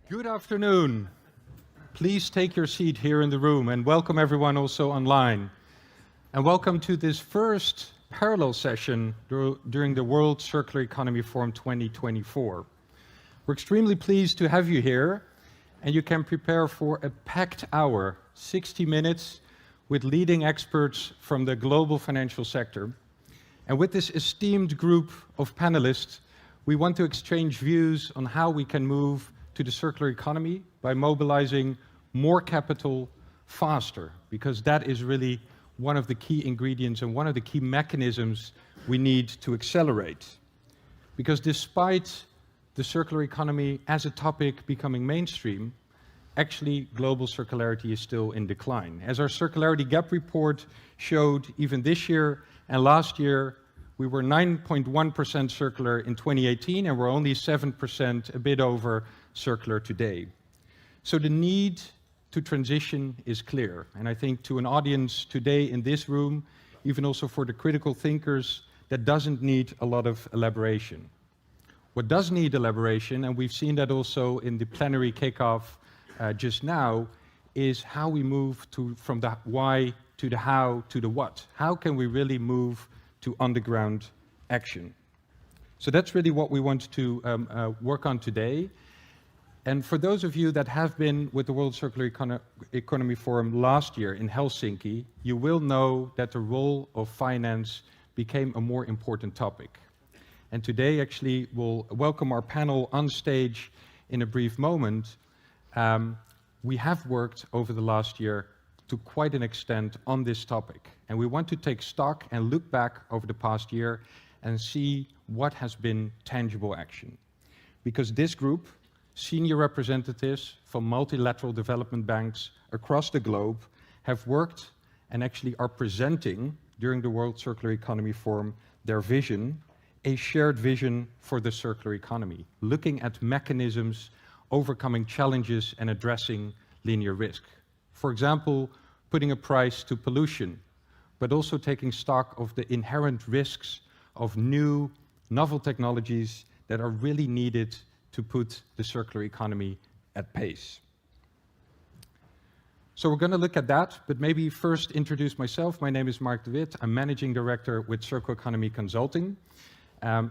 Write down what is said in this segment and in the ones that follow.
Good afternoon. Please take your seat here in the room and welcome everyone also online. And welcome to this first parallel session during the World Circular Economy Forum 2024. We're extremely pleased to have you here, and you can prepare for a packed hour, 60 minutes, with leading experts from the global financial sector. And with this esteemed group of panelists, we want to exchange views on how we can move to the circular economy by mobilizing more capital faster, because that is really one of the key ingredients and one of the key mechanisms we need to accelerate. Because despite the circular economy as a topic becoming mainstream, actually global circularity is still in decline. As our Circularity Gap report showed, even this year and last year, we were 9.1% circular in 2018, and we're only 7%, a bit over, circular today. So the need to transition is clear. And I think to an audience today in this room, even also for the critical thinkers, that doesn't need a lot of elaboration. What does need elaboration, and we've seen that also in the plenary kickoff just now, is how we move from the why to the how to the what. How can we really move to on-the-ground action? So that's really what we want to work on today. And for those of you that have been with the World Circular Economy Forum last year in Helsinki, you will know that the role of finance became a more important topic. And today, actually, we'll welcome our panel on stage in a brief moment. We have worked over the last year to quite an extent on this topic. And we want to take stock and look back over the past year and see what has been tangible action. Because this group, senior representatives from multilateral development banks across the globe, have worked and actually are presenting during the World Circular Economy Forum their vision, a shared vision for the circular economy, looking at mechanisms, overcoming challenges and addressing linear risk. For example, putting a price to pollution, but also taking stock of the inherent risks of new, novel technologies that are really needed to put the circular economy at pace. So we're going to look at that, but maybe first introduce myself. My name is Mark de Wit. I'm Managing Director with Circular Economy Consulting.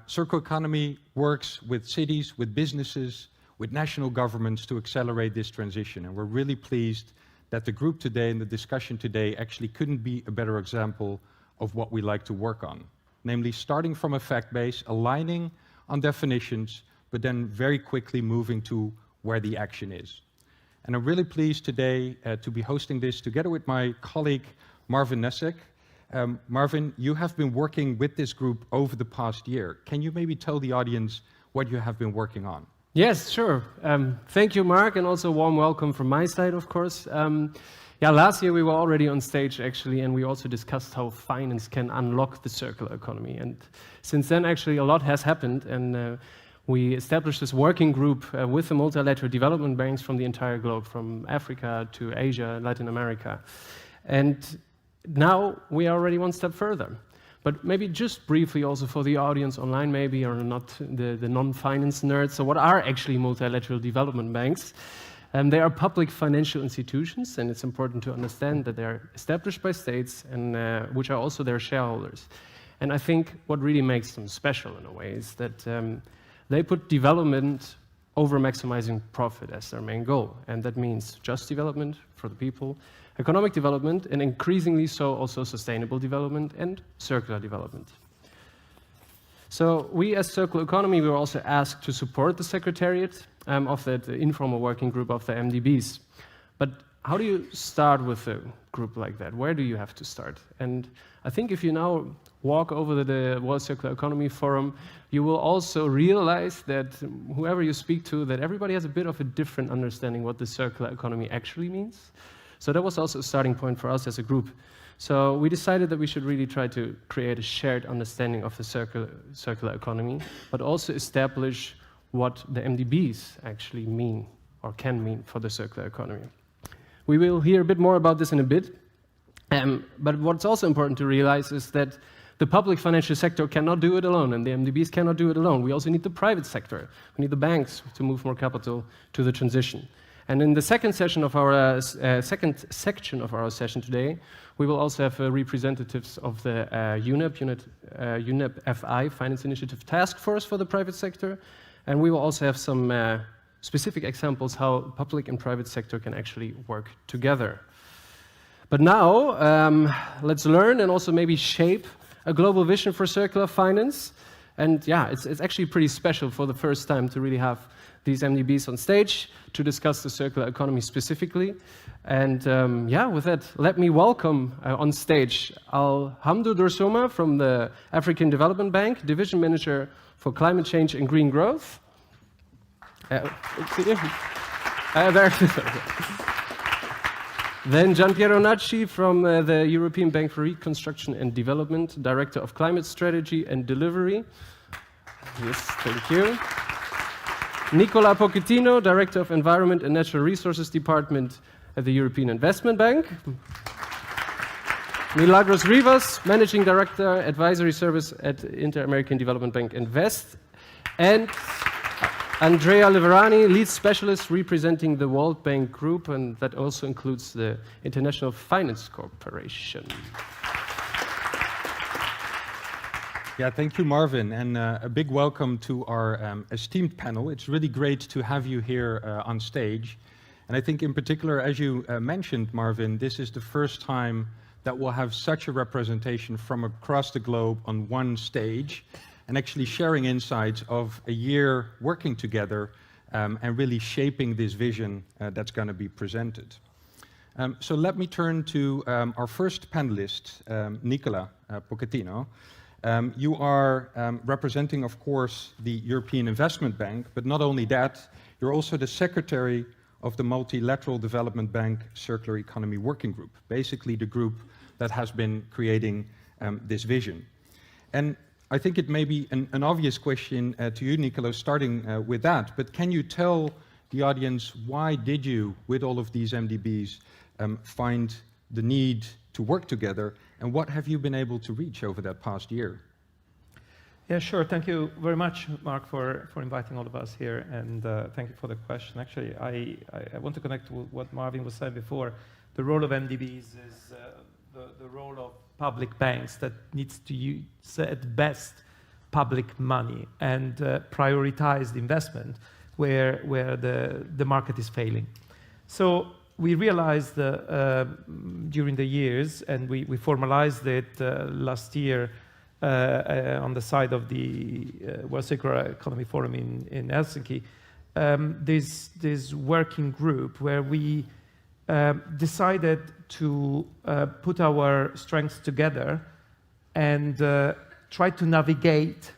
Circular Economy works with cities, with businesses, with national governments to accelerate this transition. And we're really pleased that the group today and the discussion today actually couldn't be a better example of what we like to work on. Namely, starting from a fact base, aligning on definitions, but then very quickly moving to where the action is. And I'm really pleased today to be hosting this together with my colleague, Marvin Nesek. Marvin, you have been working with this group over the past year. Can you maybe tell the audience what you have been working on? Yes, sure. Thank you, Mark, and also a warm welcome from my side, of course. Last year we were already on stage, actually, and we also discussed how finance can unlock the circular economy. And since then, actually, a lot has happened, and we established this working group with the multilateral development banks from the entire globe, from Africa to Asia, Latin America. And now we are already one step further. But maybe just briefly also for the audience online, maybe, or not the non-finance nerds. So what are actually multilateral development banks? They are public financial institutions, and it's important to understand that they're established by states, and which are also their shareholders. And I think what really makes them special in a way is that they put development over maximizing profit as their main goal. And that means just development for the people, economic development, and increasingly so also sustainable development and circular development. So we as Circular Economy, we were also asked to support the secretariat of that informal working group of the MDBs. But how do you start with a group like that? Where do you have to start? And I think if you now walk over the World Circular Economy Forum, you will also realize that whoever you speak to, that everybody has a bit of a different understanding what the circular economy actually means. So that was also a starting point for us as a group. So we decided that we should really try to create a shared understanding of the circular economy, but also establish what the MDBs actually mean or can mean for the circular economy. We will hear a bit more about this in a bit, but what's also important to realize is that the public financial sector cannot do it alone, and the MDBs cannot do it alone. We also need the private sector. We need the banks to move more capital to the transition. And in the second section of our session today, we will also have representatives of the UNEP FI, Finance Initiative Task Force for the private sector, and we will also have some specific examples how public and private sector can actually work together. But now, let's learn and also maybe shape a global vision for circular finance. And yeah, it's actually pretty special for the first time to really have these MDBs on stage to discuss the circular economy specifically. And yeah, with that, let me welcome on stage Alhamdou Dorsoma from the African Development Bank, Division Manager for Climate Change and Green Growth. Then Gianpiero Nacci from the European Bank for Reconstruction and Development, Director of Climate Strategy and Delivery. Yes, thank you. Nicola Pochettino, Director of Environment and Natural Resources Department at the European Investment Bank. Milagros Rivas, Managing Director, Advisory Service at Inter-American Development Bank Invest. And Andrea Liverani, Lead Specialist representing the World Bank Group, and that also includes the International Finance Corporation. Yeah, thank you, Marvin, and a big welcome to our esteemed panel. It's really great to have you here on stage. And I think in particular, as you mentioned, Marvin, this is the first time that we'll have such a representation from across the globe on one stage, and actually sharing insights of a year working together and really shaping this vision that's going to be presented. So let me turn to our first panelist, Nicola Pochettino. You are representing, of course, the European Investment Bank, but not only that, you're also the Secretary of the Multilateral Development Bank Circular Economy Working Group, basically the group that has been creating this vision. And I think it may be an obvious question to you, Nicola, starting with that, but can you tell the audience why did you, with all of these MDBs, find the need to work together, and what have you been able to reach over that past year? Yeah, sure. Thank you very much, Mark, for inviting all of us here, and thank you for the question. Actually, I want to connect to what Marvin was saying before. The role of MDBs is the role of public banks that needs to use at best public money and prioritize the investment where the market is failing. So we realized during the years, and we formalized it last year on the side of the World Circular Economy Forum in Helsinki, this working group where we decided to put our strengths together and try to navigate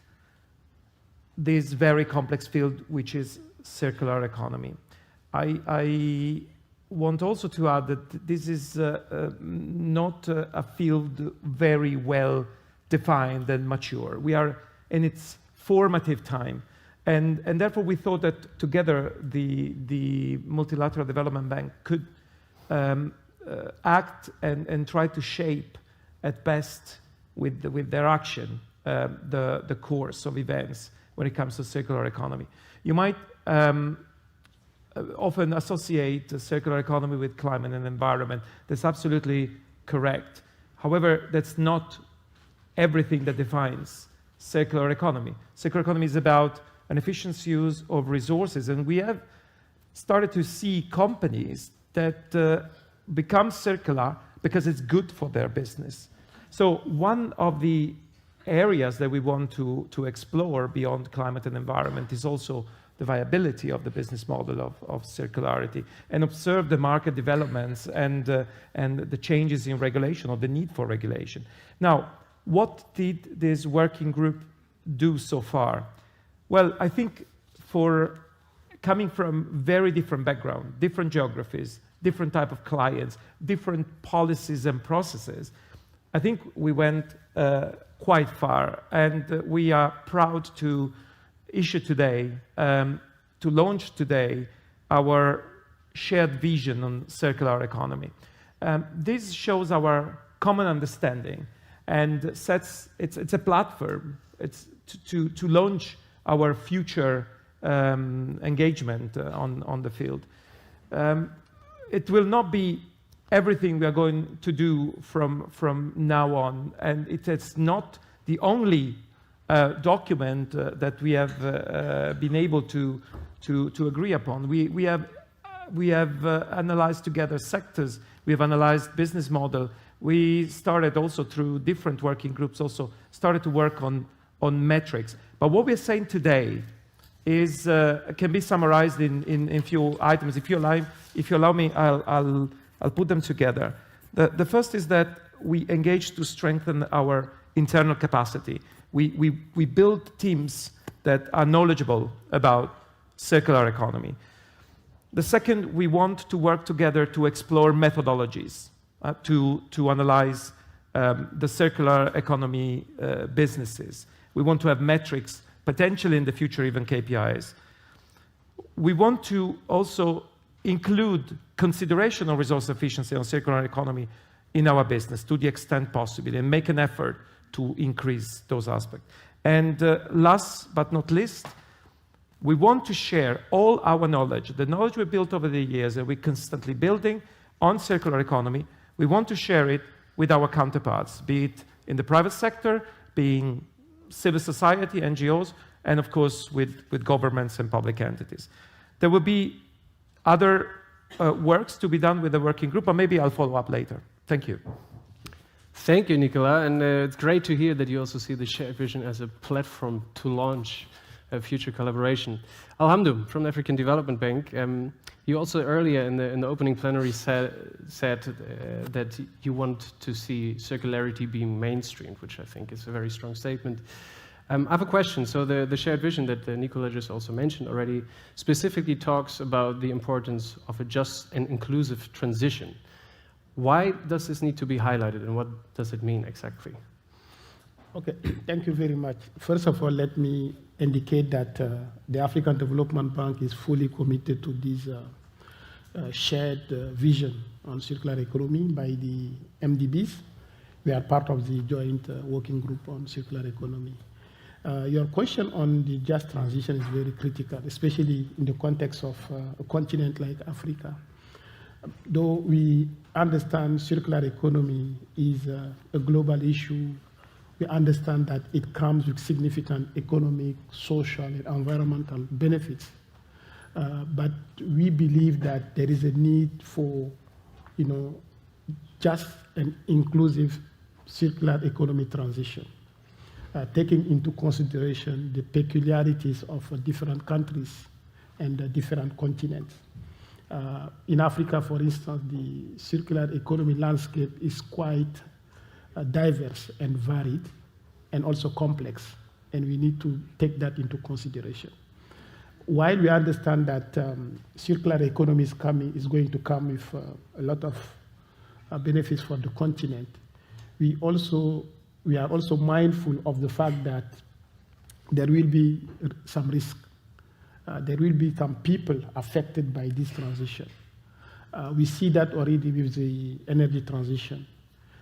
this very complex field, which is circular economy. I want also to add that this is not a field very well defined and mature. We are in its formative time, and therefore we thought that together the Multilateral Development Bank could act and try to shape at best with their action the course of events when it comes to circular economy. You might often associate the circular economy with climate and environment. That's absolutely correct. However, that's not everything that defines circular economy. Circular economy is about an efficient use of resources, and we have started to see companies that become circular because it's good for their business. So one of the areas that we want to explore beyond climate and environment is also the viability of the business model of circularity, and observe the market developments and the changes in regulation or the need for regulation. Now, what did this working group do so far? Well, I think for coming from very different backgrounds, different geographies, different type of clients, different policies and processes, I think we went quite far, and we are proud to issue today, to launch today, our shared vision on circular economy. This shows our common understanding and it's a platform. It's to launch our future engagement on the field. It will not be everything we are going to do from now on, and it is not the only document that we have been able to agree upon. We have analyzed together sectors. We have analyzed business model. We started also through different working groups. Also started to work on metrics. But what we're saying today is can be summarized in few items. If you allow me, I'll put them together. The first is that we engage to strengthen our internal capacity. We build teams that are knowledgeable about circular economy. The second, we want to work together to explore methodologies to analyze the circular economy businesses. We want to have metrics, potentially in the future even KPIs. We want to also include consideration of resource efficiency on circular economy in our business to the extent possible and make an effort to increase those aspects. And last but not least, we want to share all our knowledge, the knowledge we built over the years and we're constantly building on circular economy. We want to share it with our counterparts, be it in the private sector, being civil society, NGOs, and of course with governments and public entities. There will be other works to be done with the working group, but maybe I'll follow up later. Thank you. Thank you, Nicola, and it's great to hear that you also see the shared vision as a platform to launch a future collaboration. Alhamdu from the African Development Bank, you also earlier in the opening plenary said that you want to see circularity being mainstreamed, which I think is a very strong statement. I have a question. So the shared vision that Nicola just also mentioned already specifically talks about the importance of a just and inclusive transition. Why does this need to be highlighted, and what does it mean exactly? Okay, thank you very much. First of all, let me indicate that the African Development Bank is fully committed to this shared vision on circular economy by the MDBs. We are part of the joint working group on circular economy. Your question on the just transition is very critical, especially in the context of a continent like Africa. Though we understand circular economy is a global issue, we understand that it comes with significant economic, social, and environmental benefits. But we believe that there is a need for, just an inclusive circular economy transition, taking into consideration the peculiarities of different countries and different continents. In Africa, for instance, the circular economy landscape is quite diverse and varied and also complex, and we need to take that into consideration. While we understand that circular economy is going to come with a lot of benefits for the continent, we are also mindful of the fact that there will be some risk. There will be some people affected by this transition. We see that already with the energy transition.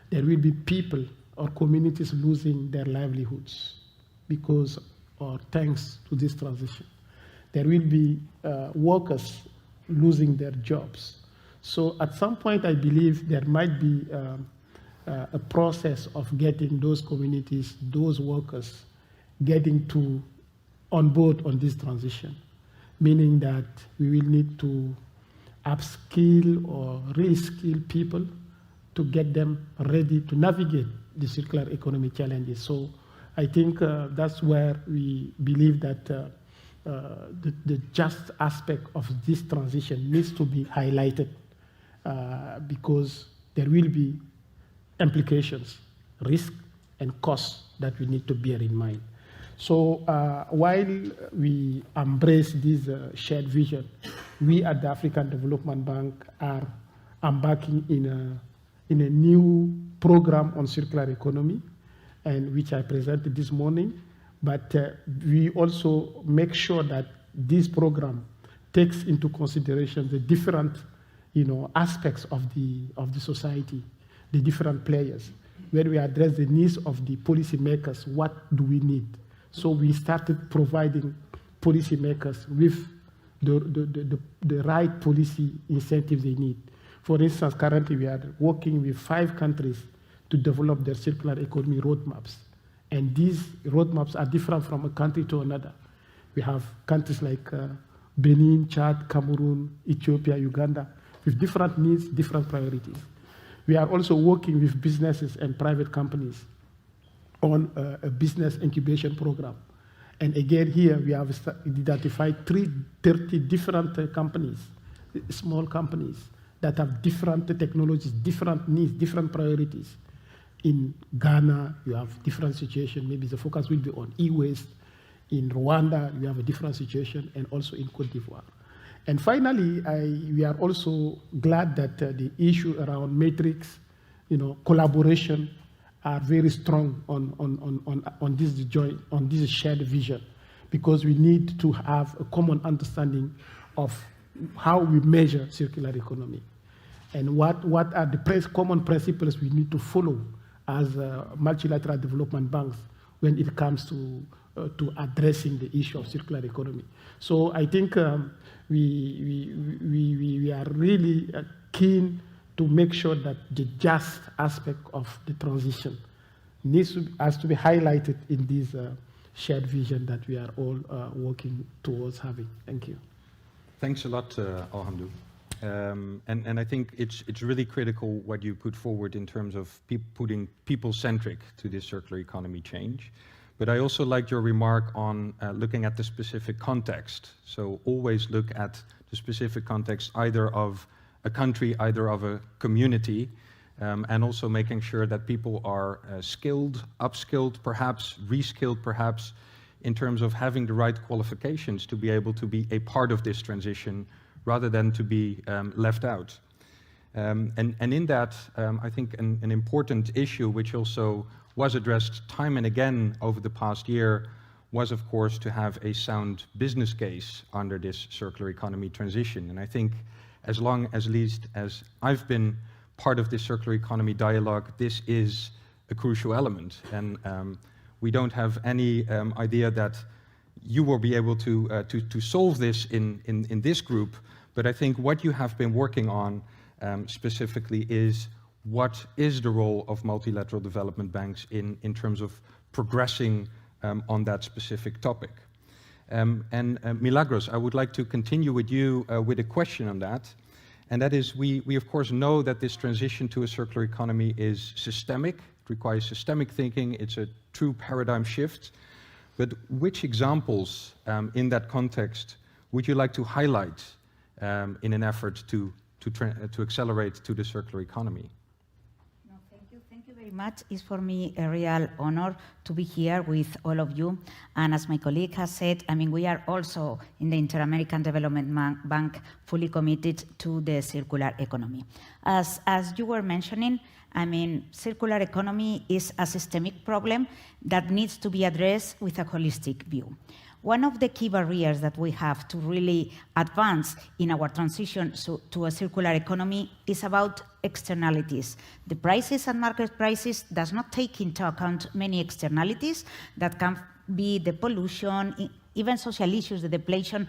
There will be people or communities losing their livelihoods because or thanks to this transition. There will be workers losing their jobs. So at some point, I believe there might be a process of getting those communities, those workers, getting on board on this transition, meaning that we will need to upskill or reskill people to get them ready to navigate the circular economy challenges. So I think that's where we believe that the just aspect of this transition needs to be highlighted because there will be implications, risk, and costs that we need to bear in mind. So while we embrace this shared vision, we at the African Development Bank are embarking in a new program on circular economy, and which I presented this morning. But we also make sure that this program takes into consideration the different, aspects of the society, the different players. when we address the needs of the policymakers, what do we need? So we started providing policymakers with the right policy incentives they need. For instance, currently we are working with 5 countries to develop their circular economy roadmaps. And these roadmaps are different from a country to another. We have countries like Benin, Chad, Cameroon, Ethiopia, Uganda, with different needs, different priorities. We are also working with businesses and private companies on a business incubation program. And again, here we have identified 30 different companies, small companies, that have different technologies, different needs, different priorities. In Ghana, you have different situation. Maybe the focus will be on e-waste. In Rwanda, you have a different situation, and also in Cote d'Ivoire. And finally, we are also glad that the issue around matrix, collaboration, are very strong on this shared vision, because we need to have a common understanding of how we measure circular economy, and what are the common principles we need to follow as multilateral development banks when it comes to addressing the issue of circular economy. So I think we are really keen to make sure that the just aspect of the transition has to be highlighted in this shared vision that we are all working towards having. Thank you. Thanks a lot, Alhamdou. And I think it's really critical what you put forward in terms of putting people-centric to this circular economy change. But I also liked your remark on looking at the specific context. So always look at the specific context either of a country, either of a community, and also making sure that people are skilled, upskilled perhaps, reskilled perhaps, in terms of having the right qualifications to be able to be a part of this transition rather than to be left out. And in that, I think an important issue which also was addressed time and again over the past year was, of course, to have a sound business case under this circular economy transition. And I think as long as least as I've been part of this circular economy dialogue, this is a crucial element. And we don't have any idea that you will be able to solve this in this group, but I think what you have been working on specifically is what is the role of multilateral development banks in terms of progressing on that specific topic. And Milagros, I would like to continue with you with a question on that. And that is, we of course know that this transition to a circular economy is systemic. It requires systemic thinking. It's a true paradigm shift. But which examples in that context would you like to highlight in an effort to accelerate to the circular economy? Thank you very much. It's for me a real honor to be here with all of you. And as my colleague has said, I mean, we are also in the Inter-American Development Bank fully committed to the circular economy. As you were mentioning, I mean, circular economy is a systemic problem that needs to be addressed with a holistic view. One of the key barriers that we have to really advance in our transition to a circular economy is about externalities. The prices and market prices does not take into account many externalities that can be the pollution, even social issues, the depletion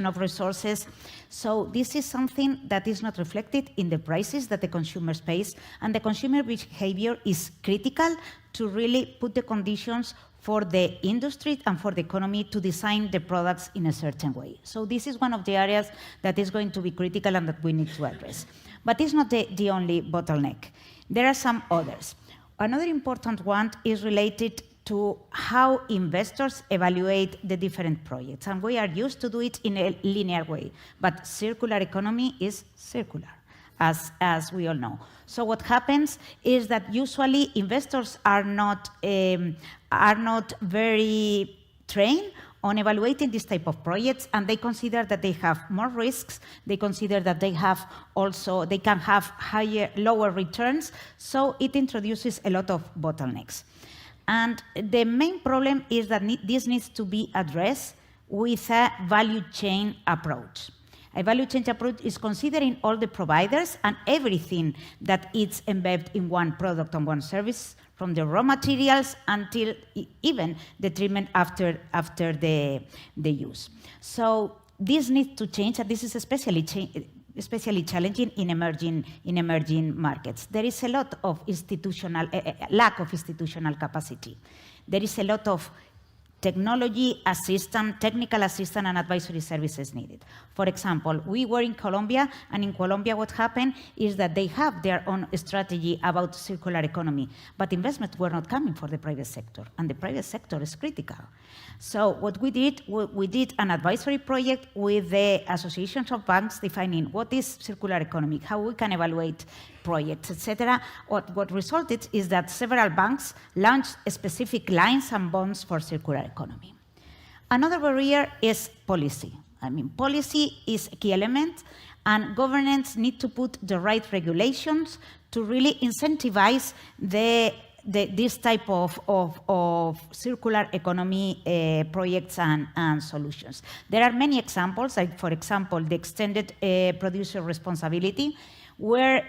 of resources. So this is something that is not reflected in the prices that the consumers pay, and the consumer behavior is critical to really put the conditions for the industry and for the economy to design the products in a certain way. So this is one of the areas that is going to be critical and that we need to address. But it's not the only bottleneck. There are some others. Another important one is related to how investors evaluate the different projects. And we are used to do it in a linear way, but circular economy is circular, as we all know. So what happens is that usually investors are not very trained on evaluating this type of projects, and they consider that they have more risks. They consider that they can have lower returns. So it introduces a lot of bottlenecks. And the main problem is that this needs to be addressed with a value chain approach. A value chain approach is considering all the providers and everything that is embedded in one product and one service, from the raw materials until even the treatment after the use. So this needs to change, and this is especially challenging in emerging markets. There is a lot of lack of institutional capacity. There is a lot of technology assistance, technical assistance, and advisory services needed. For example, we were in Colombia, and in Colombia what happened is that they have their own strategy about circular economy, but investments were not coming for the private sector, and the private sector is critical. So what we did an advisory project with the associations of banks defining what is circular economy, how we can evaluate projects, etc. What resulted is that several banks launched specific lines and bonds for circular economy. Another barrier is policy. I mean, policy is a key element, and governments need to put the right regulations to really incentivize this type of circular economy projects and solutions. There are many examples, like, for example, the extended producer responsibility, where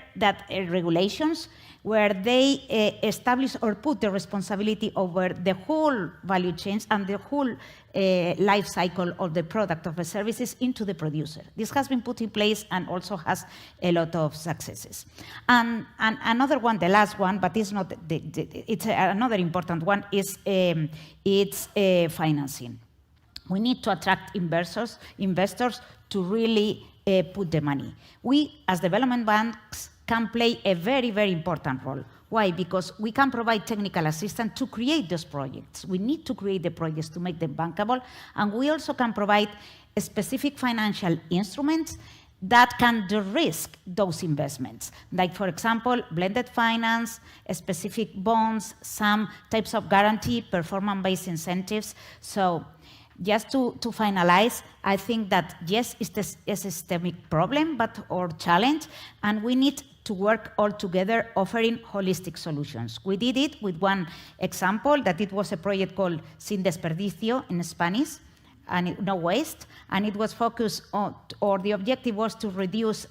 regulations where they establish or put the responsibility over the whole value chains and the whole life cycle of the product of the services into the producer. This has been put in place and also has a lot of successes. And another one, the last one, but it's not it's another important one, is it's financing. We need to attract investors to really put the money. We, as development banks, can play a very, very important role. Why? Because we can provide technical assistance to create those projects. We need to create the projects to make them bankable, and we also can provide specific financial instruments that can de-risk those investments. Like, for example, blended finance, specific bonds, some types of guarantee, performance-based incentives. So just to finalize, I think that yes, it's a systemic problem or challenge, and we need to work all together offering holistic solutions. We did it with one example, that it was a project called Sin Desperdicio in Spanish, and no waste, and it was focused on, or the objective was to reduce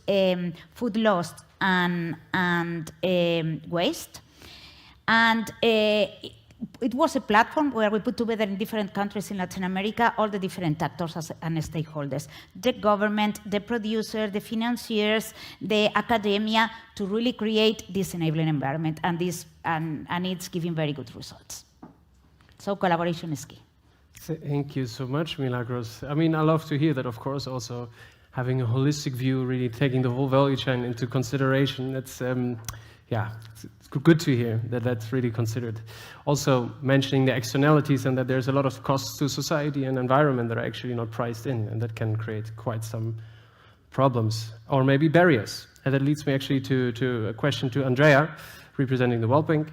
food loss and waste. And it was a platform where we put together in different countries in Latin America all the different actors and stakeholders, the government, the producer, the financiers, the academia, to really create this enabling environment, and it's giving very good results. So collaboration is key. Thank you so much, Milagros. I mean, I love to hear that, of course, also having a holistic view, really taking the whole value chain into consideration. That's, yeah, it's good to hear that that's really considered. Also mentioning the externalities and that there's a lot of costs to society and environment that are actually not priced in, and that can create quite some problems or maybe barriers. And that leads me actually to a question to Andrea, representing the World Bank.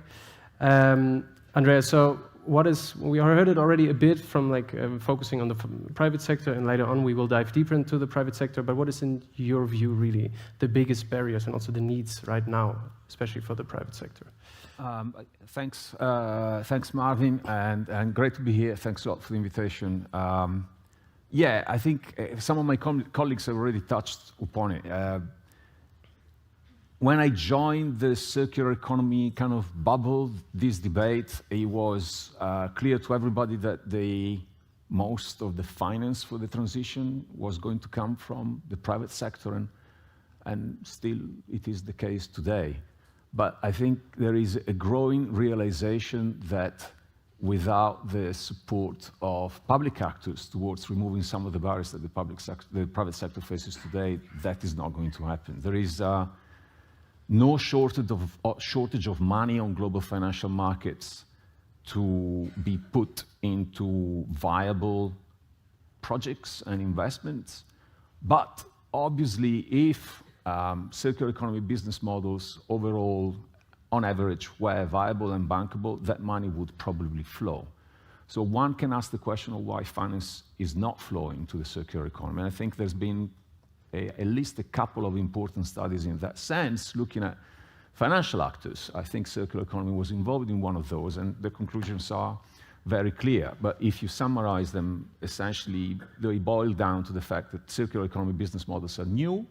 Andrea, so we heard it already a bit from focusing on the private sector, and later on we will dive deeper into the private sector, but what is in your view really the biggest barriers and also the needs right now, especially for the private sector? Thanks Marvin, and great to be here. Thanks a lot for the invitation. Yeah, I think some of my colleagues have already touched upon it. When I joined the circular economy kind of bubble, this debate, it was clear to everybody that most of the finance for the transition was going to come from the private sector, and still it is the case today. But I think there is a growing realization that without the support of public actors towards removing some of the barriers that the private sector faces today, that is not going to happen. There is no shortage of money on global financial markets to be put into viable projects and investments. But obviously, if circular economy business models overall, on average, were viable and bankable, that money would probably flow. So one can ask the question of why finance is not flowing to the circular economy. And I think there's been at least a couple of important studies in that sense, looking at financial actors. I think circular economy was involved in one of those, and the conclusions are very clear. But if you summarize them, essentially, they boil down to the fact that circular economy business models are new.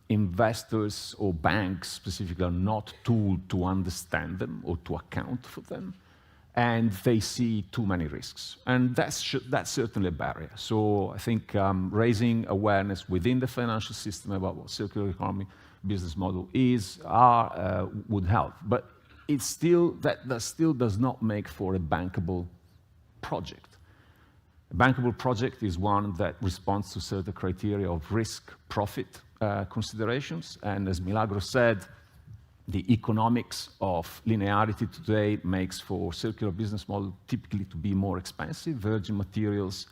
Investors or banks specifically are not tooled to understand them or to account for them. And they see too many risks. And that's certainly a barrier. So I think raising awareness within the financial system about what circular economy business model is would help. But that still does not make for a bankable project. A bankable project is one that responds to certain criteria of risk-profit considerations. And as Milagros said, the economics of linearity today makes for circular business model typically to be more expensive. Virgin materials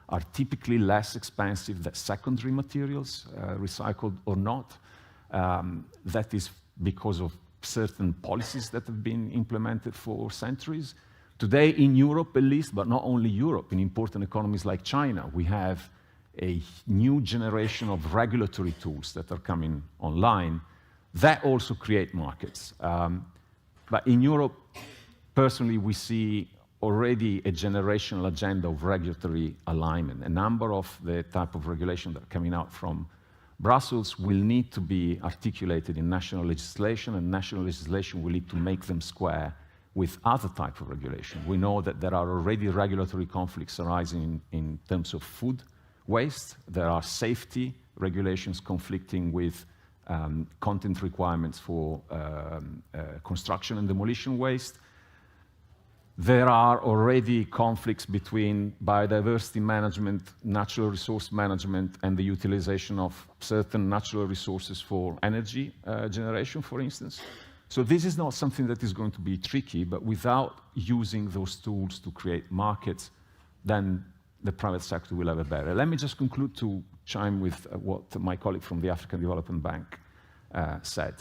are typically less expensive than secondary materials, recycled or not. That is because of certain policies that have been implemented for centuries. Today in Europe at least, but not only Europe, in important economies like China, we have a new generation of regulatory tools that are coming online that also create markets. But in Europe, personally, we see already a generational agenda of regulatory alignment. A number of the type of regulation that are coming out from Brussels will need to be articulated in national legislation, and national legislation will need to make them square with other type of regulation. We know that there are already regulatory conflicts arising in terms of food waste. There are safety regulations conflicting with content requirements for construction and demolition waste. There are already conflicts between biodiversity management, natural resource management, and the utilization of certain natural resources for energy generation, for instance. So this is not something that is going to be tricky, but without using those tools to create markets, then the private sector will have a barrier. Let me just conclude to chime with what my colleague from the African Development Bank said.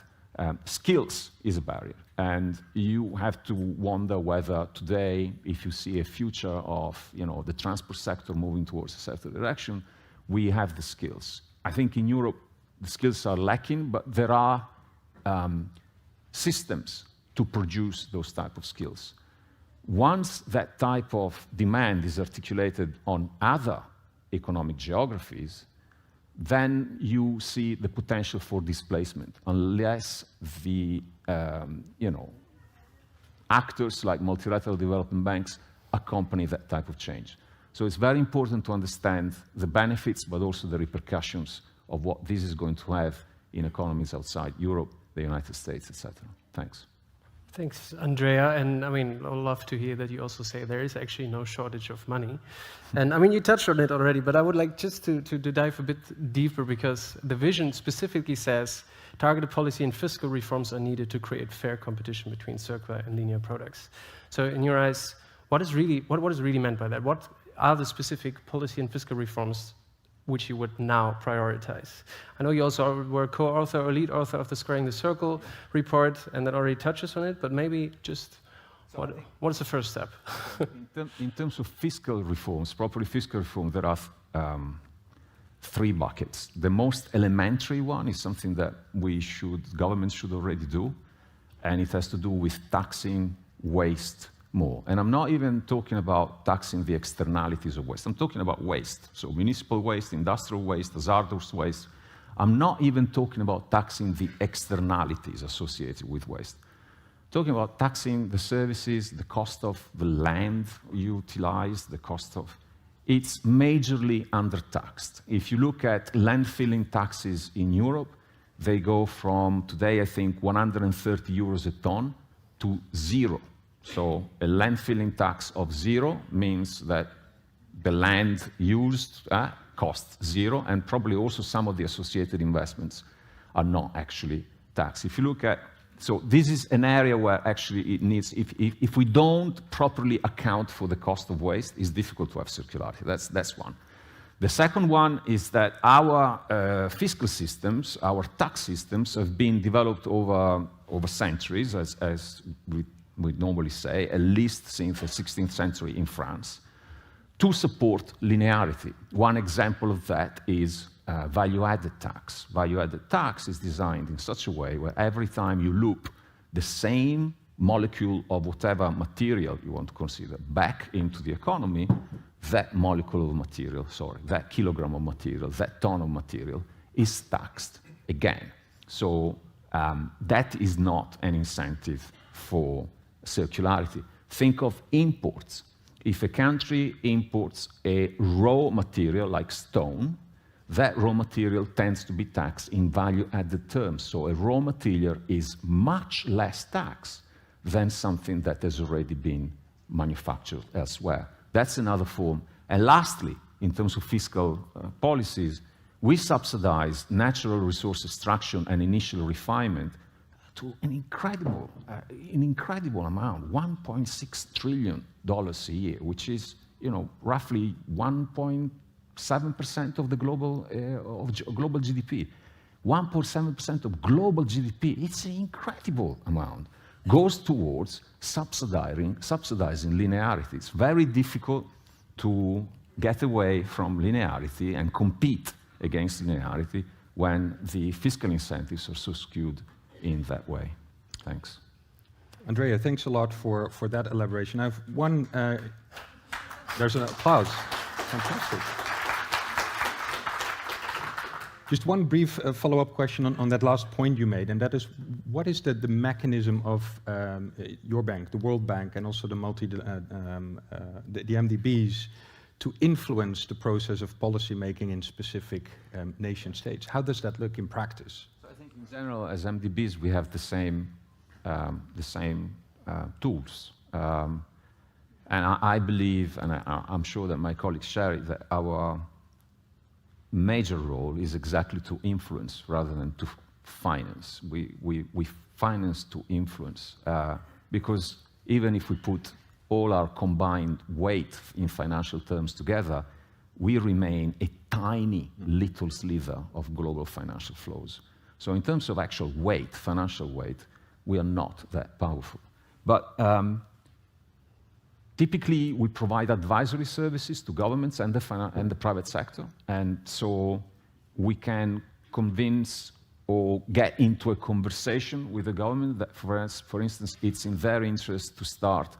Skills is a barrier, and you have to wonder whether today, if you see a future of the transport sector moving towards a certain direction, we have the skills. I think in Europe, the skills are lacking, but there are systems to produce those type of skills. Once that type of demand is articulated on other economic geographies, then you see the potential for displacement, unless the actors like multilateral development banks accompany that type of change. So it's very important to understand the benefits, but also the repercussions of what this is going to have in economies outside Europe, the United States, etc. Thanks. Thanks, Andrea. And I mean, I love to hear that you also say there is actually no shortage of money. And I mean, you touched on it already, but I would like just to dive a bit deeper, because the vision specifically says targeted policy and fiscal reforms are needed to create fair competition between circular and linear products. So in your eyes, what is really meant by that? What are the specific policy and fiscal reforms which you would now prioritize? I know you also were co-author or lead author of the Squaring the Circle report, and that already touches on it, but maybe just what is the first step? In terms of fiscal reforms, properly fiscal reform, there are three buckets. The most elementary one is something that governments should already do, and it has to do with taxing waste more. And I'm not even talking about taxing the externalities of waste. I'm talking about waste. So municipal waste, industrial waste, hazardous waste. I'm not even talking about taxing the externalities associated with waste. I'm talking about taxing the services, the cost of the land utilized, the cost of... It's majorly undertaxed. If you look at landfilling taxes in Europe, they go from, today, I think, 130 euros a ton to 0. So a landfilling tax of 0 means that the land used costs 0, and probably also some of the associated investments are not actually taxed. If you look at, so this is an area where actually it needs, if we don't properly account for the cost of waste, it's difficult to have circularity. That's one. The second one is that our fiscal systems, our tax systems have been developed over centuries, as we normally say, at least since the 16th century in France, to support linearity. One example of that is value-added tax. Value-added tax is designed in such a way where every time you loop the same molecule of whatever material you want to consider back into the economy, that molecule of material, that kilogram of material, that ton of material is taxed again. So that is not an incentive for circularity. Think of imports. If a country imports a raw material like stone, that raw material tends to be taxed in value-added terms. So a raw material is much less taxed than something that has already been manufactured elsewhere. That's another form. And lastly, in terms of fiscal policies, we subsidize natural resource extraction and initial refinement to an incredible amount, $1.6 trillion a year, which is, roughly 1.7% of the global GDP. 1.7% of global GDP. It's an incredible amount. Goes towards subsidizing linearity. It's very difficult to get away from linearity and compete against linearity when the fiscal incentives are so skewed in that way. Thanks. Andrea, thanks a lot for that elaboration. I have one, there's an applause. Fantastic. Just one brief follow-up question on that last point you made, and that is, what is the mechanism of your bank, the World Bank, and also the MDBs to influence the process of policy making in specific nation states? How does that look in practice? So I think in general, as MDBs, we have the same tools. And I believe, and I'm sure that my colleagues share it, that our major role is exactly to influence rather than to finance. We finance to influence, because even if we put all our combined weight in financial terms together, we remain a tiny little sliver of global financial flows. So in terms of actual weight, financial weight, we are not that powerful. But typically, we provide advisory services to governments and the private sector, and so we can convince or get into a conversation with the government that, for instance, it's in their interest to start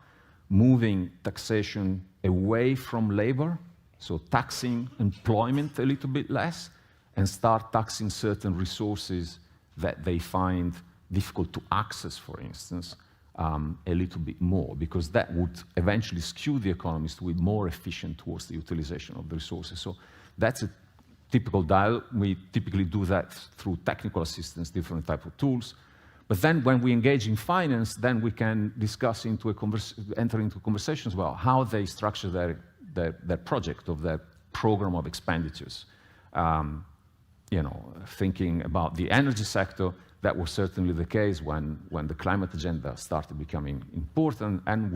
moving taxation away from labor, so taxing employment a little bit less, and start taxing certain resources that they find difficult to access, for instance, a little bit more, because that would eventually skew the economies to be more efficient towards the utilization of the resources. So that's a typical dialogue. We typically do that through technical assistance, different type of tools. But then when we engage in finance, then we can discuss enter into conversations about how they structure their project of their program of expenditures. Thinking about the energy sector, that was certainly the case when the climate agenda started becoming important, and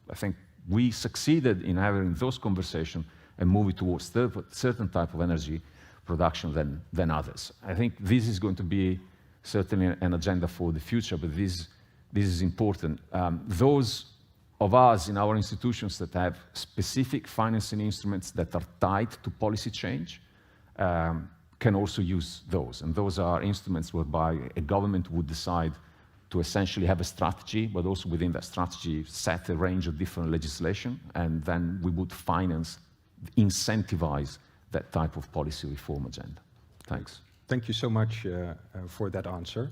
I think we succeeded in having those conversations and moving towards certain type of energy production than others. I think this is going to be certainly an agenda for the future, but this is important. Those of us in our institutions that have specific financing instruments that are tied to policy change can also use those. And those are instruments whereby a government would decide to essentially have a strategy, but also within that strategy set a range of different legislation, and then we would finance, incentivize that type of policy reform agenda. Thanks. Thank you so much for that answer.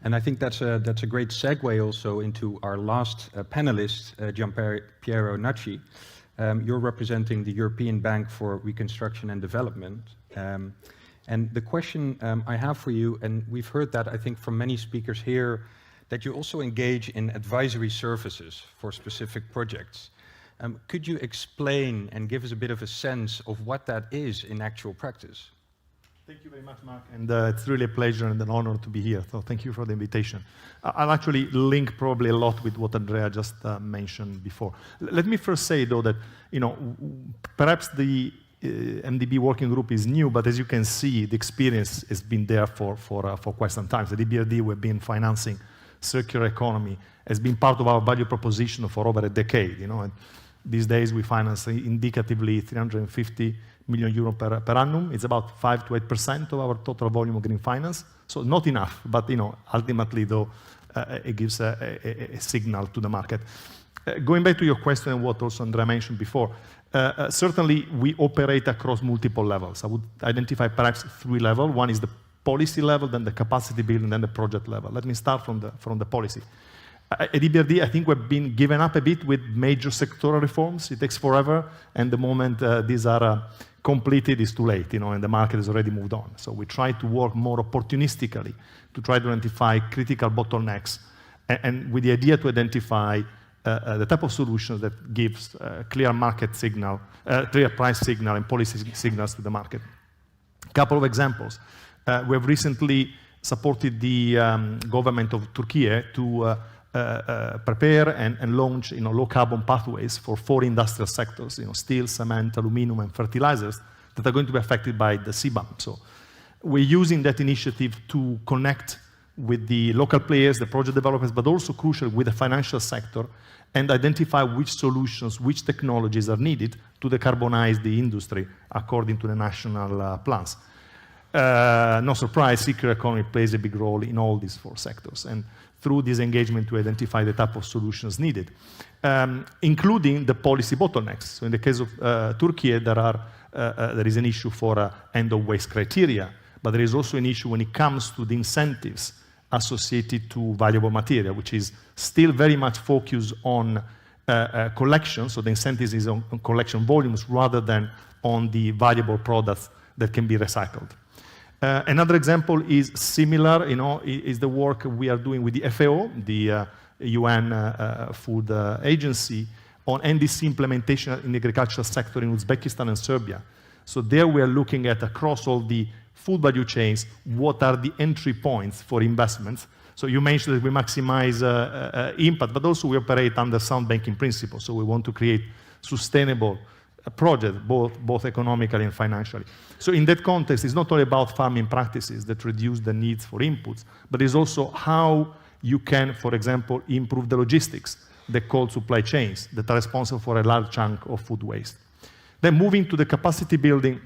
And I think that's a great segue also into our last panelist, Gianpiero Nacci. You're representing the European Bank for Reconstruction and Development. And the question I have for you, and we've heard that I think from many speakers here, that you also engage in advisory services for specific projects. Could you explain and give us a bit of a sense of what that is in actual practice? Thank you very much, Mark, and it's really a pleasure and an honor to be here, so thank you for the invitation. I'll actually link probably a lot with what Andrea just mentioned before. Let me first say, though, that perhaps the MDB working group is new, but as you can see, the experience has been there for quite some time. So the EBRD, we've been financing circular economy, has been part of our value proposition for over a decade. And these days we finance indicatively 350 million euro per annum. It's about 5 to 8% of our total volume of green finance. So not enough, but ultimately though, it gives a signal to the market. Going back to your question and what also Andrea mentioned before, certainly we operate across multiple levels. I would identify perhaps 3 levels. One is the policy level, then the capacity building, then the project level. Let me start from the policy. At EBRD, I think we've been given up a bit with major sectoral reforms. It takes forever, and the moment these are completed, it's too late, and the market has already moved on. So we try to work more opportunistically to try to identify critical bottlenecks, and with the idea to identify the type of solutions that gives clear market signal, clear price signal and policy signals to the market. A couple of examples. We have recently supported the government of Turkey to prepare and launch low carbon pathways for 4 industrial sectors, steel, cement, aluminum, and fertilizers that are going to be affected by the CBAM. So we're using that initiative to connect with the local players, the project developers, but also crucial with the financial sector, and identify which solutions, which technologies are needed to decarbonize the industry according to the national plans. No surprise, circular economy plays a big role in all these 4 sectors, and through this engagement to identify the type of solutions needed, including the policy bottlenecks. So in the case of Turkey, there is an issue for end-of-waste criteria, but there is also an issue when it comes to the incentives associated to valuable material, which is still very much focused on collection, so the incentives is on collection volumes rather than on the valuable products that can be recycled. Another example is similar, is the work we are doing with the FAO, the UN Food Agency, on NDC implementation in the agricultural sector in Uzbekistan and Serbia. So there we are looking at across all the food value chains, what are the entry points for investments. So you mentioned that we maximize impact, but also we operate under sound banking principles. So we want to create sustainable projects, both economically and financially. So in that context, it's not only about farming practices that reduce the needs for inputs, but it's also how you can, for example, improve the logistics, the cold supply chains that are responsible for a large chunk of food waste. Then moving to the capacity building,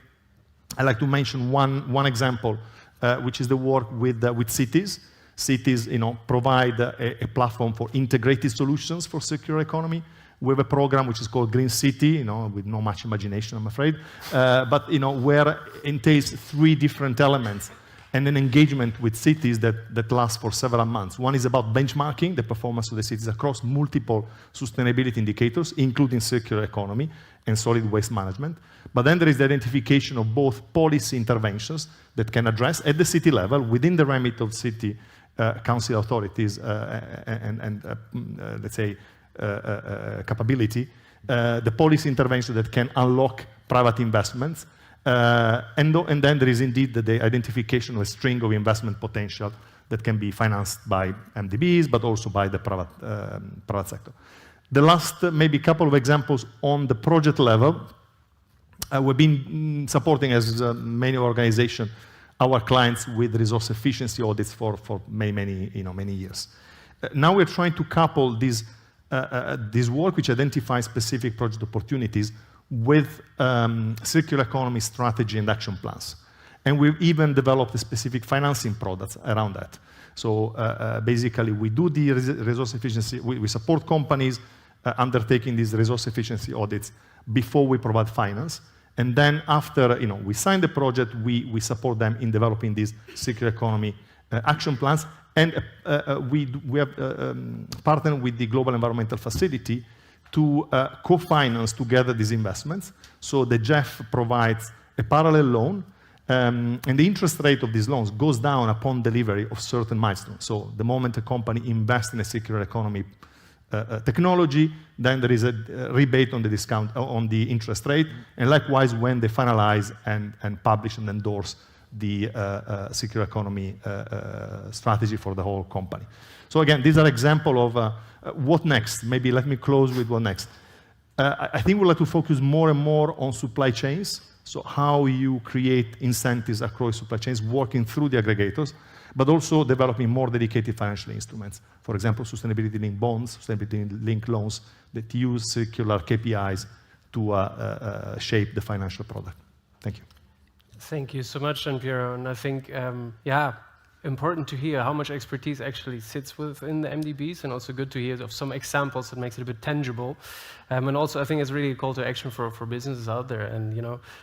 I'd like to mention one example, which is the work with cities. Cities, provide a platform for integrated solutions for circular economy. We have a program which is called Green City, with no much imagination, I'm afraid, but where it entails 3 different elements and an engagement with cities that lasts for several months. One is about benchmarking the performance of the cities across multiple sustainability indicators, including circular economy and solid waste management. But then there is the identification of both policy interventions that can address at the city level, within the remit of city council authorities and let's say, capability, the policy intervention that can unlock private investments, and then there is indeed the identification of a string of investment potential that can be financed by MDBs, but also by the private sector. The last, maybe couple of examples on the project level, we've been supporting, as many organizations, our clients with resource efficiency audits for many years. Now we're trying to couple this work, which identifies specific project opportunities, with circular economy strategy and action plans. And we've even developed a specific financing products around that. So basically, we do the resource efficiency, we support companies undertaking these resource efficiency audits before we provide finance. And then after we sign the project, we support them in developing these circular economy action plans. And we have partnered with the Global Environmental Facility to co-finance together these investments. So the GEF provides a parallel loan, and the interest rate of these loans goes down upon delivery of certain milestones. So the moment a company invests in a circular economy technology, then there is a rebate on the discount on the interest rate, and likewise when they finalize and publish and endorse the circular economy strategy for the whole company. So again, these are examples of what next. Maybe let me close with what next. I think we'll have to focus more and more on supply chains, so how you create incentives across supply chains, working through the aggregators, but also developing more dedicated financial instruments. For example, sustainability-linked bonds, sustainability-linked loans that use circular KPIs to shape the financial product. Thank you. Thank you so much, Gian Piero. And I think, a important to hear how much expertise actually sits within the MDBs, and also good to hear of some examples that makes it a bit tangible. And also, I think it's really a call to action for businesses out there, and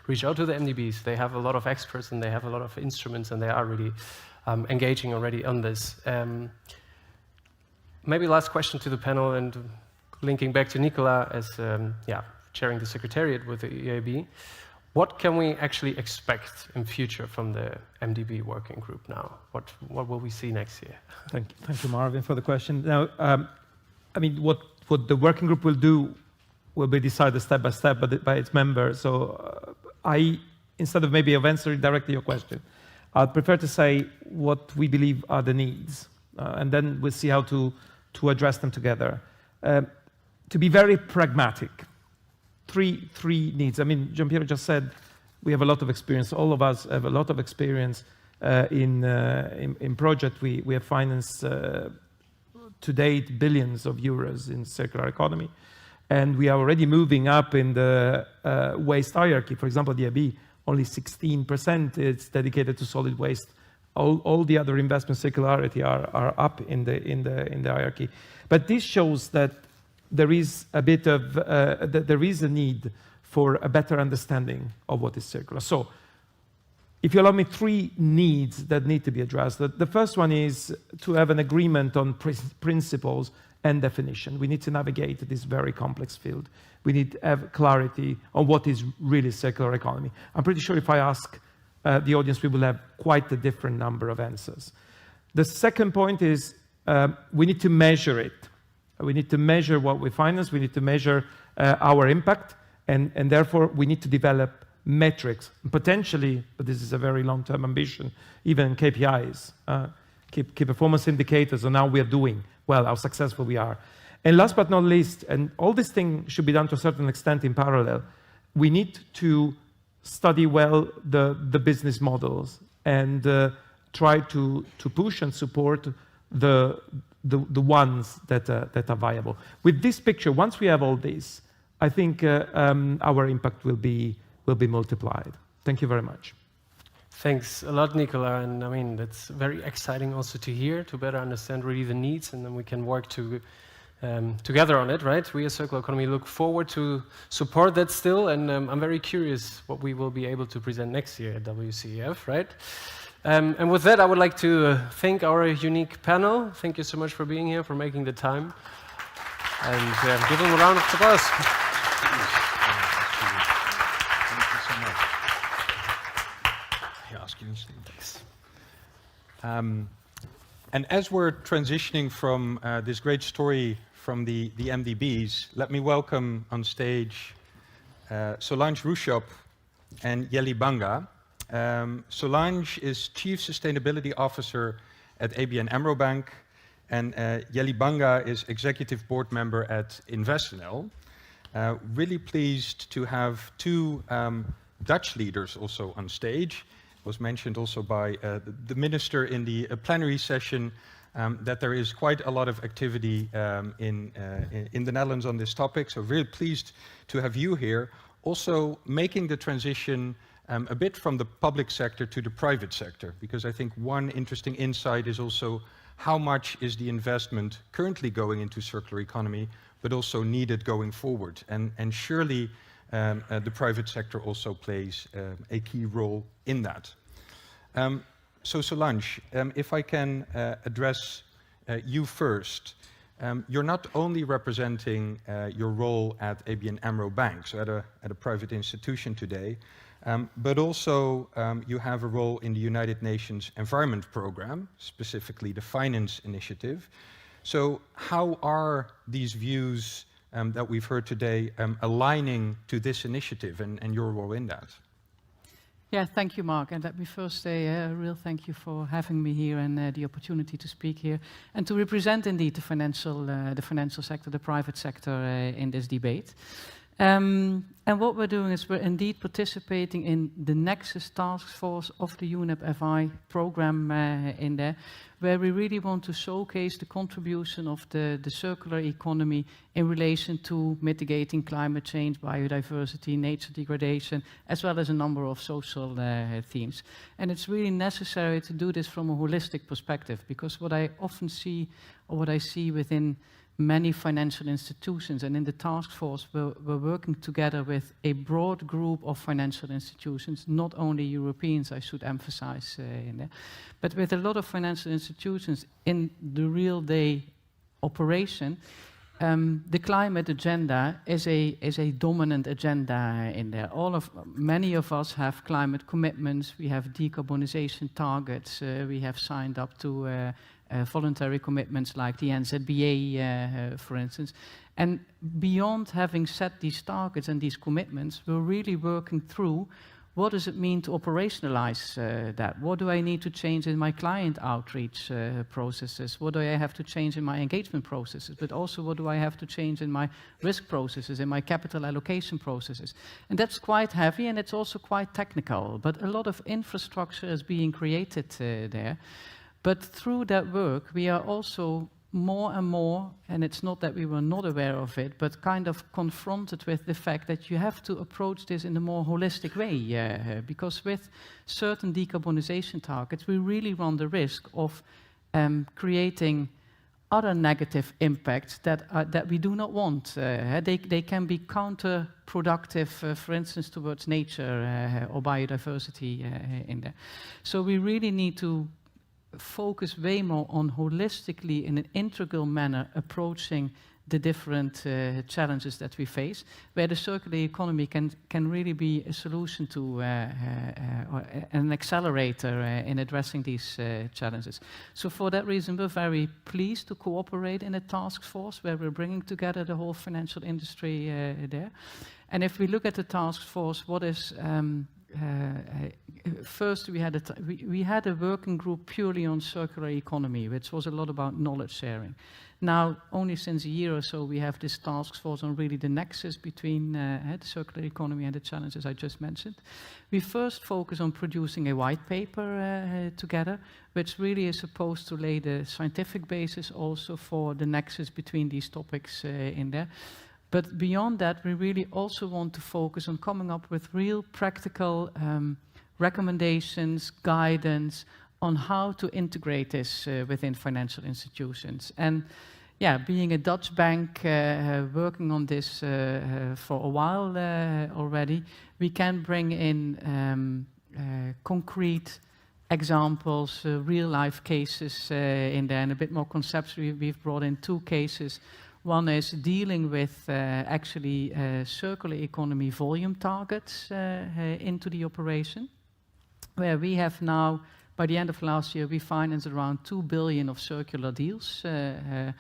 reach out to the MDBs. They have a lot of experts and they have a lot of instruments, and they are really engaging already on this. Maybe last question to the panel, and linking back to Nicola as chairing the Secretariat with the EIB. What can we actually expect in future from the MDB working group now? What will we see next year? Thank you, Marvin, for the question. Now, I mean, what the working group will do will be decided step by step by its members. So instead of maybe answering directly your question, I'd prefer to say what we believe are the needs, and then we'll see how to address them together. To be very pragmatic, three needs. I mean, Giampiero just said we have a lot of experience. All of us have a lot of experience in project. We have financed to date billions of euros in circular economy, and we are already moving up in the waste hierarchy. For example, the EIB, only 16% is dedicated to solid waste. All the other investments, circularity, are up in the hierarchy. But this shows that there is a bit of there is a need for a better understanding of what is circular. So, if you allow me, three needs that need to be addressed. The first one is to have an agreement on principles and definition. We need to navigate this very complex field. We need to have clarity on what is really circular economy. I'm pretty sure if I ask the audience, we will have quite a different number of answers. The second point is we need to measure it. We need to measure what we finance. We need to measure our impact, and therefore we need to develop metrics, potentially, but this is a very long-term ambition, even KPIs, key performance indicators on how we are doing, well, how successful we are. And last but not least, and all these things should be done to a certain extent in parallel, we need to study well the business models and try to push and support the ones that are viable. With this picture, once we have all this, I think our impact will be multiplied. Thank you very much. Thanks a lot, Nicola. And I mean, that's very exciting also to hear, to better understand really the needs, and then we can work together on it, right? We as Circular Economy look forward to support that still, and I'm very curious what we will be able to present next year at WCEF, right? And with that, I would like to thank our unique panel. Thank you so much for being here, for making the time, and give them a round of applause. And as we're transitioning from this great story from the MDBs, let me welcome on stage Solange Rushop and Yeli Banga. Solange is Chief Sustainability Officer at ABN AMRO Bank, and Yeli Banga is Executive Board Member at InvestNL. Really pleased to have two Dutch leaders also on stage. It was mentioned also by the Minister in the plenary session that there is quite a lot of activity in the Netherlands on this topic, so really pleased to have you here. Also making the transition a bit from the public sector to the private sector, because I think one interesting insight is also how much is the investment currently going into circular economy, but also needed going forward. And surely the private sector also plays a key role in that. So Solange, if I can address you first. You're not only representing your role at ABN AMRO Bank, so at a private institution today, but also you have a role in the United Nations Environment Programme, specifically the Finance Initiative. So how are these views that we've heard today aligning to this initiative and your role in that? Yeah, thank you, Mark. And let me first say a real thank you for having me here and the opportunity to speak here and to represent indeed the financial sector, the private sector in this debate. And what we're doing is we're indeed participating in the Nexus task force of the UNEP FI program in there, where we really want to showcase the contribution of the circular economy in relation to mitigating climate change, biodiversity, nature degradation, as well as a number of social themes. And it's really necessary to do this from a holistic perspective, because what I often see, or what I see within many financial institutions, and in the task force we're working together with a broad group of financial institutions, not only Europeans, I should emphasize in there, but with a lot of financial institutions in the real day operation. The climate agenda is a dominant agenda in there. Many of us have climate commitments, we have decarbonization targets, we have signed up to voluntary commitments like the NZBA, for instance. And beyond having set these targets and these commitments, we're really working through what does it mean to operationalize that? What do I need to change in my client outreach processes? What do I have to change in my engagement processes? But also, what do I have to change in my risk processes, in my capital allocation processes? And that's quite heavy, and it's also quite technical. But a lot of infrastructure is being created there. But through that work, we are also more and more, and it's not that we were not aware of it, but kind of confronted with the fact that you have to approach this in a more holistic way, because with certain decarbonization targets, we really run the risk of creating other negative impacts that we do not want. They can be counterproductive, for instance, towards nature or biodiversity in there. So we really need to focus way more on holistically, in an integral manner, approaching the different challenges that we face, where the circular economy can really be a solution to or an accelerator in addressing these challenges. So for that reason, we're very pleased to cooperate in a task force where we're bringing together the whole financial industry there. And if we look at the task force, what is first, we had a working group purely on circular economy, which was a lot about knowledge sharing. Now, only since a year or so, we have this task force on really the nexus between the circular economy and the challenges I just mentioned. We first focus on producing a white paper together, which really is supposed to lay the scientific basis also for the nexus between these topics in there. But beyond that, we really also want to focus on coming up with real practical recommendations, guidance on how to integrate this within financial institutions. And yeah, being a Dutch bank working on this for a while already, we can bring in concrete examples, real-life cases in there, and a bit more conceptually, we've brought in 2 cases. One is dealing with actually circular economy volume targets into the operation, where we have now, by the end of last year, we financed around 2 billion of circular deals, where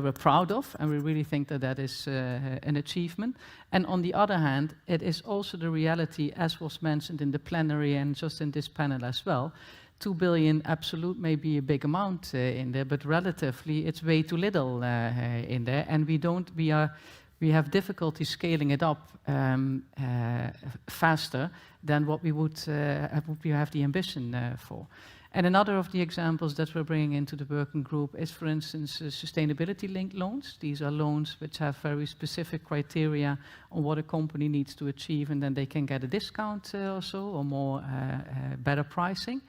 we're proud of, and we really think that that is an achievement. And on the other hand, it is also the reality, as was mentioned in the plenary and just in this panel as well. 2 billion absolute may be a big amount in there, but relatively it's way too little in there, and we have difficulty scaling it up faster than what we would have the ambition for. And another of the examples that we're bringing into the working group is, for instance, sustainability-linked loans. These are loans which have very specific criteria on what a company needs to achieve, and then they can get a discount or so, or more better pricing.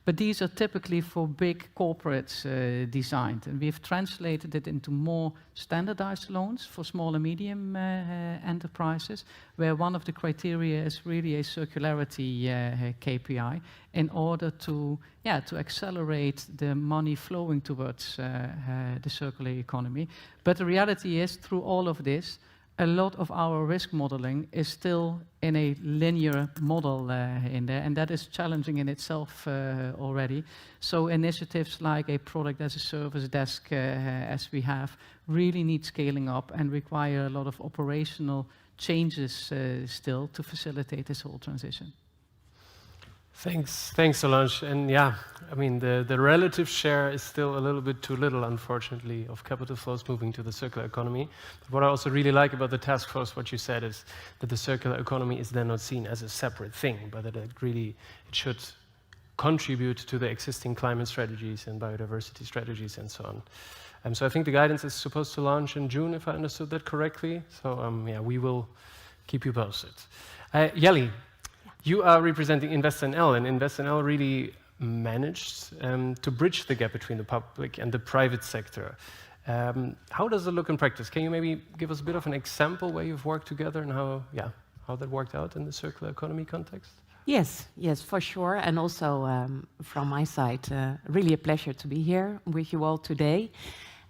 But these are typically for big corporates designed, and we've translated it into more standardized loans for small and medium enterprises, where one of the criteria is really a circularity KPI in order to accelerate the money flowing towards the circular economy. But the reality is, through all of this, a lot of our risk modeling is still in a linear model in there, and that is challenging in itself already. So initiatives like a product as a service desk, as we have, really need scaling up and require a lot of operational changes still to facilitate this whole transition. Thanks, Solange. And yeah, I mean, the relative share is still a little bit too little, unfortunately, of capital flows moving to the circular economy. But what I also really like about the task force, what you said, is that the circular economy is then not seen as a separate thing, but that it should contribute to the existing climate strategies and biodiversity strategies and so on. So I think the guidance is supposed to launch in June, if I understood that correctly. So yeah, we will keep you posted. Jelly, you are representing InvestNL, and InvestNL really managed to bridge the gap between the public and the private sector. How does it look in practice? Can you maybe give us a bit of an example where you've worked together and how that worked out in the circular economy context? Yes, for sure. And also from my side, really a pleasure to be here with you all today.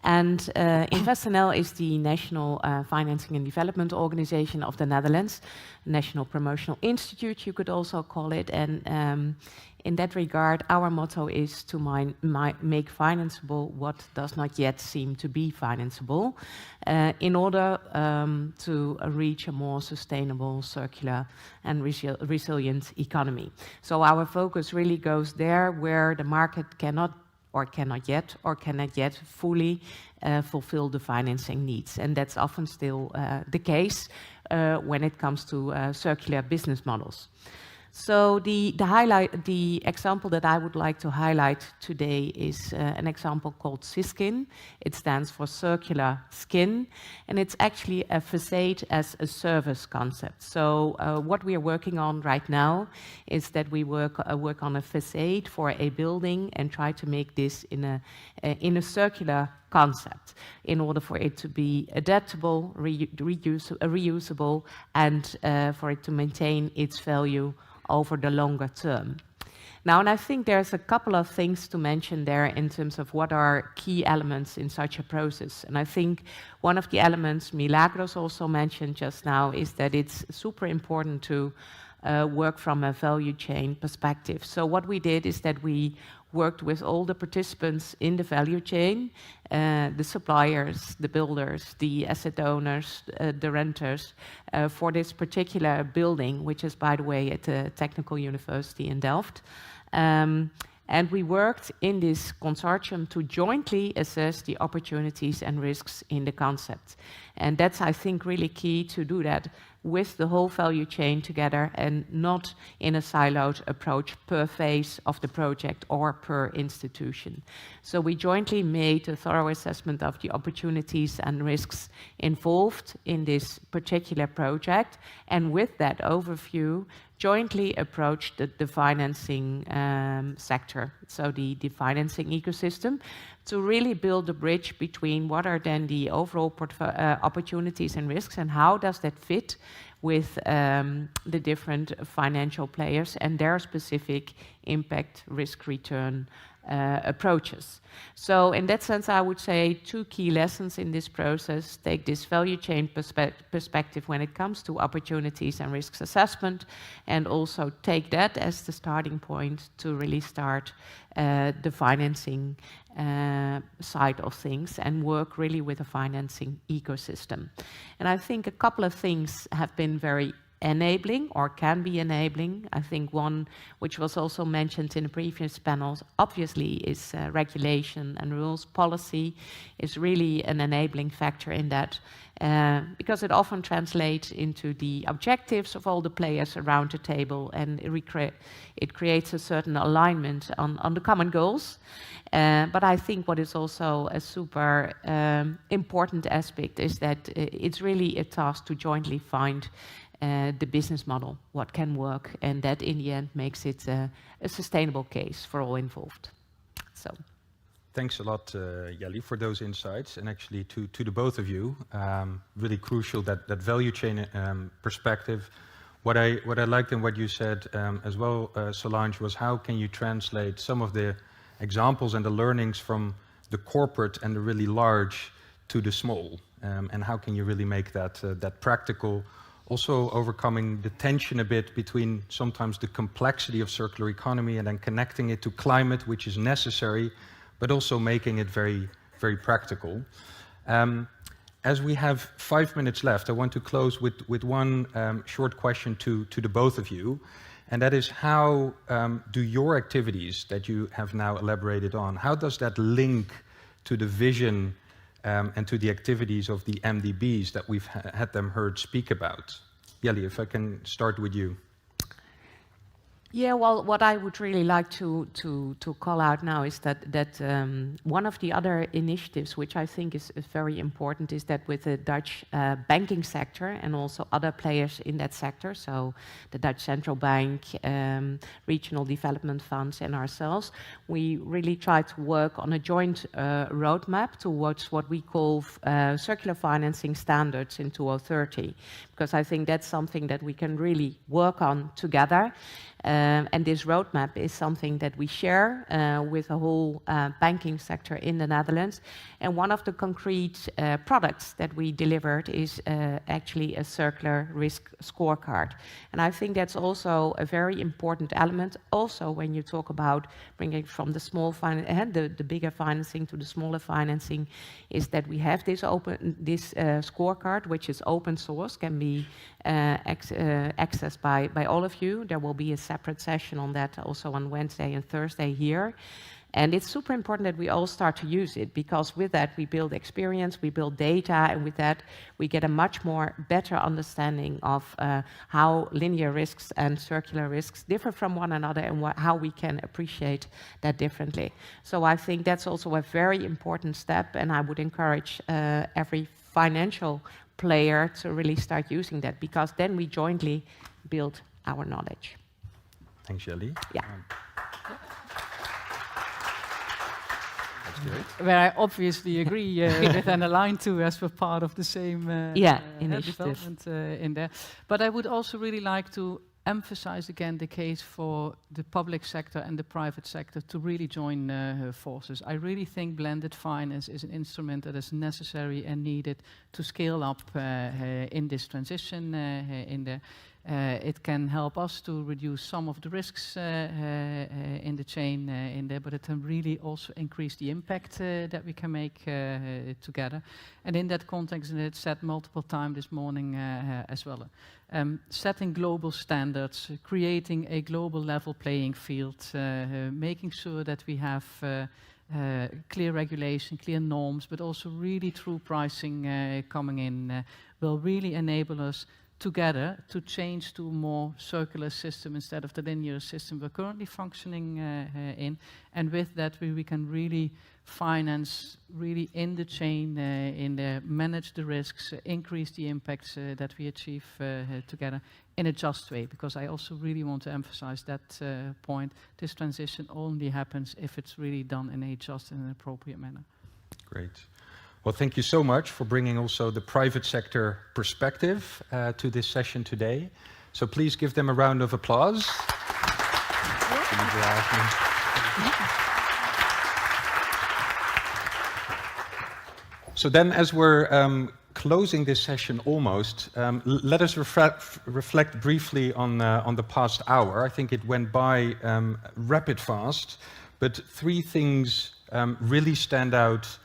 And InvestNL is the National Financing and Development Organization of the Netherlands, National Promotional Institute, you could also call it. And in that regard, our motto is to make financeable what does not yet seem to be financeable in order to reach a more sustainable, circular and resilient economy. So our focus really goes there where the market cannot yet fully fulfill the financing needs. And that's often still the case when it comes to circular business models. So the example that I would like to highlight today is an example called Siskin. It stands for circular skin, and it's actually a facade as a service concept. So what we are working on right now is that we work on a facade for a building and try to make this in a circular concept in order for it to be adaptable, reusable, and for it to maintain its value over the longer term. Now, and I think there's a couple of things to mention there in terms of what are key elements in such a process. And I think one of the elements Milagros also mentioned just now is that it's super important to work from a value chain perspective. So what we did is that we worked with all the participants in the value chain, the suppliers, the builders, the asset owners, the renters, for this particular building, which is, by the way, at the Technical University in Delft. And we worked in this consortium to jointly assess the opportunities and risks in the concept. And that's, I think, really key to do that with the whole value chain together and not in a siloed approach per phase of the project or per institution. So we jointly made a thorough assessment of the opportunities and risks involved in this particular project, and with that overview, jointly approached the financing sector, so the financing ecosystem, to really build a bridge between what are then the overall opportunities and risks and how does that fit with the different financial players and their specific impact, risk, return approaches. So in that sense, I would say two key lessons in this process. Take this value chain perspective when it comes to opportunities and risks assessment, and also take that as the starting point to really start the financing side of things and work really with a financing ecosystem. And I think a couple of things have been very enabling or can be enabling. I think one, which was also mentioned in the previous panels, obviously is regulation and rules. Policy is really an enabling factor in that because it often translates into the objectives of all the players around the table, and it creates a certain alignment on the common goals. But I think what is also a super important aspect is that it's really a task to jointly find the business model, what can work, and that in the end makes it a sustainable case for all involved. So, thanks a lot, Jelly, for those insights, and actually to the both of you, really crucial that value chain perspective. What I liked in what you said as well, Solange, was how can you translate some of the examples and the learnings from the corporate and the really large to the small, and how can you really make that practical? Also overcoming the tension a bit between sometimes the complexity of circular economy and then connecting it to climate, which is necessary, but also making it very, very practical. As we have 5 minutes left, I want to close with one short question to the both of you. and that is how do your activities that you have now elaborated on, how does that link to the vision and to the activities of the MDBs that we've had them heard speak about? Jelly, if I can start with you. Yeah, well, what I would really like to call out now is that one of the other initiatives, which I think is very important, is that with the Dutch banking sector and also other players in that sector, so the Dutch Central Bank, regional development funds, and ourselves, we really try to work on a joint roadmap towards what we call circular financing standards in 2030, because I think that's something that we can really work on together. And this roadmap is something that we share with the whole banking sector in the Netherlands. And one of the concrete products that we delivered is actually a circular risk scorecard. And I think that's also a very important element. Also, when you talk about bringing from the small the bigger financing to the smaller financing, is that we have this scorecard, which is open source, can be accessed by all of you. There will be a separate session on that also on Wednesday and Thursday here. And it's super important that we all start to use it, because with that we build experience, we build data, and with that we get a much more better understanding of how linear risks and circular risks differ from one another, and how we can appreciate that differently. So I think that's also a very important step, and I would encourage every financial player to really start using that, because then we jointly build our knowledge. Thanks, Jelly. Yeah. That's great. Where I obviously agree with and align to, as we're part of the same initiative development in there. But I would also really like to emphasize again the case for the public sector and the private sector to really join forces. I really think blended finance is an instrument that is necessary and needed to scale up in this transition in there. It can help us to reduce some of the risks in the chain in there, but it can really also increase the impact that we can make together. And in that context, and it's said multiple times this morning as well, setting global standards, creating a global level playing field, making sure that we have clear regulation, clear norms, but also really true pricing coming in will really enable us together to change to a more circular system instead of the linear system we're currently functioning in. And with that, we can really finance really in the chain, manage the risks, increase the impacts that we achieve together in a just way. Because I also really want to emphasize that point. This transition only happens if it's really done in a just and an appropriate manner. Great. Well, thank you so much for bringing also the private sector perspective to this session today. So please give them a round of applause. So then, as we're closing this session almost, let us reflect briefly on the past hour. I think it went by rapid fast, but three things really stand out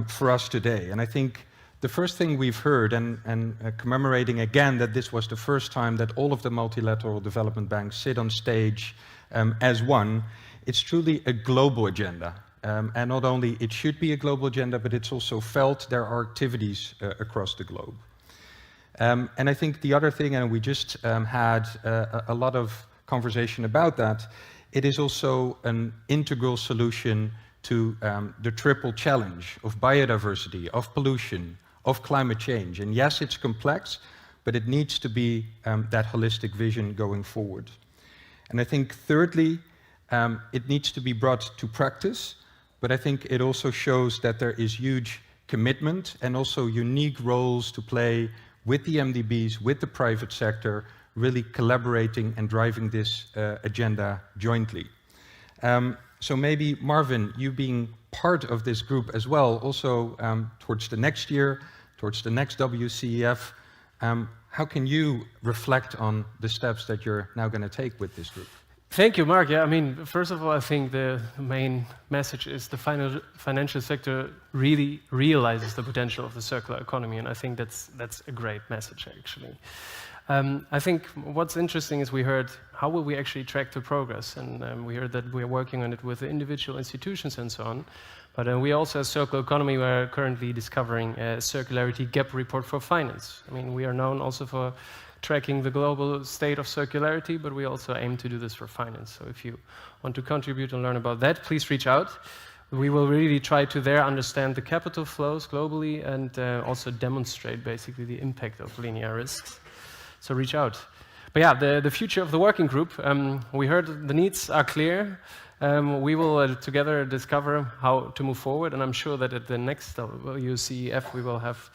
for us today. And I think the first thing we've heard, and commemorating again that this was the first time that all of the multilateral development banks sit on stage as one, it's truly a global agenda. And not only it should be a global agenda, but it's also felt there are activities across the globe. And I think the other thing, and we just had a lot of conversation about that, it is also an integral solution to the triple challenge of biodiversity, of pollution, of climate change. And yes, it's complex, but it needs to be that holistic vision going forward. And I think thirdly, it needs to be brought to practice, but I think it also shows that there is huge commitment and also unique roles to play with the MDBs, with the private sector, really collaborating and driving this agenda jointly. So maybe, Marvin, you being part of this group as well, also towards the next year, towards the next WCEF, how can you reflect on the steps that you're now going to take with this group? Thank you, Mark. Yeah, I mean, first of all, I think the main message is the financial sector really realizes the potential of the circular economy, and I think that's a great message, actually. I think what's interesting is we heard how will we actually track the progress, and we heard that we're working on it with the individual institutions and so on. But we also, as Circular Economy, we're currently discovering a Circularity Gap Report for finance. I mean, we are known also for tracking the global state of circularity, but we also aim to do this for finance. So if you want to contribute and learn about that, please reach out. We will really try to there understand the capital flows globally and also demonstrate basically the impact of linear risks. So reach out. But yeah, the future of the working group, we heard the needs are clear. We will together discover how to move forward, and I'm sure that at the next WCEF we will have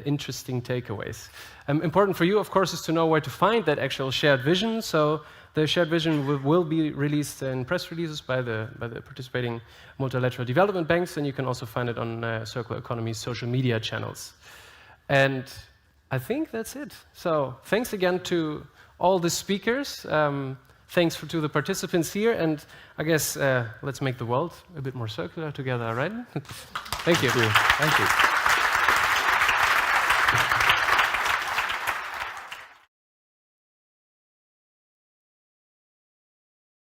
interesting takeaways. Important for you, of course, is to know where to find that actual shared vision. So the shared vision will be released in press releases by the participating multilateral development banks, and you can also find it on Circular Economy's social media channels. And I think that's it. So thanks again to all the speakers. Thanks to the participants here, and I guess let's make the world a bit more circular together, right? Thank you. Thank you.